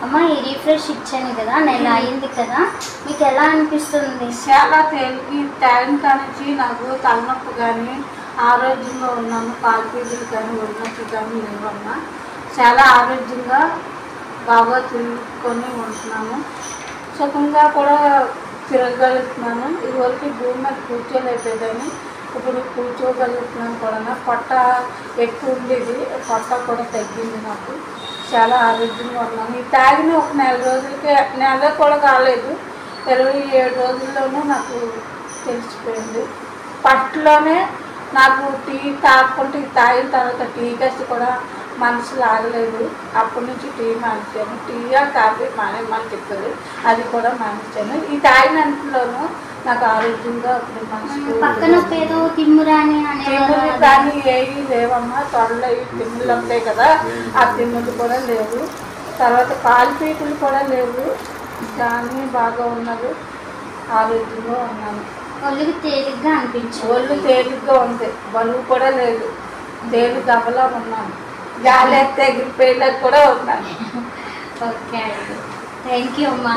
అమ్మ ఈ రిఫ్రెష్ ఇచ్చాను కదా, నెల అయింది కదా, మీకు ఎలా అనిపిస్తుంది? చాలా తేలిగి తాగిన కానించి నాకు తలనొప్పి కానీ ఆరోగ్యంగా ఉన్నాను. కాల్పీజీలు కానీ ఒడినొప్పి కానీ లేవమ్మా. చాలా ఆరోగ్యంగా బాగా తిరుగుకొని ఉంటున్నాను. సుఖంగా కూడా తిరగలుగుతున్నాను. ఇదివరకు భూమి మీద కూర్చోలేకపోయేదాన్ని, ఇప్పుడు కూర్చోగలుగుతున్నాను కూడా. పొట్ట ఎక్కువ ఉండేది, పొట్ట కూడా తగ్గింది. నాకు చాలా ఆరోగ్యంగా ఉన్నాను. ఈ తాగిన ఒక నెల రోజులకే, నెల కూడా కాలేదు, 27 రోజుల్లోనూ నాకు తెలిసిపోయింది. ఫస్ట్లోనే నాకు టీ తాగకుండా తాగిన తర్వాత టీ కసి కూడా మనసు లాగలేదు. అప్పటి నుంచి టీ మానేశాను. టీయా కాఫీ మానేమని చెప్పారు, అది కూడా మానేశాను. ఈ తాగినంతలోనూ నాకు ఆరోగ్యంగా ఇప్పుడు మనసు పక్కన ఏదో తిమ్మురాని తిమ్ములు కానీ ఏవి లేవమ్మా. త్వరలో ఈ తిమ్ములు ఉంటాయి కదా, ఆ తిమ్ములు కూడా లేవు. తర్వాత కాలిపీకులు కూడా లేవు. కానీ బాగా ఉన్నది, ఆరోగ్యంగా ఉన్నాను. ఒళ్ళు తేలిగ్గా అనిపించింది. ఒళ్ళు తేలిగ్గా ఉంది, బరువు కూడా లేదు, తేలి దెబ్బలా ఉన్నాను. గాలి ఎగిరిపోయేలా కూడా ఉన్నాను. ఓకే అండి, థ్యాంక్ యూ అమ్మా.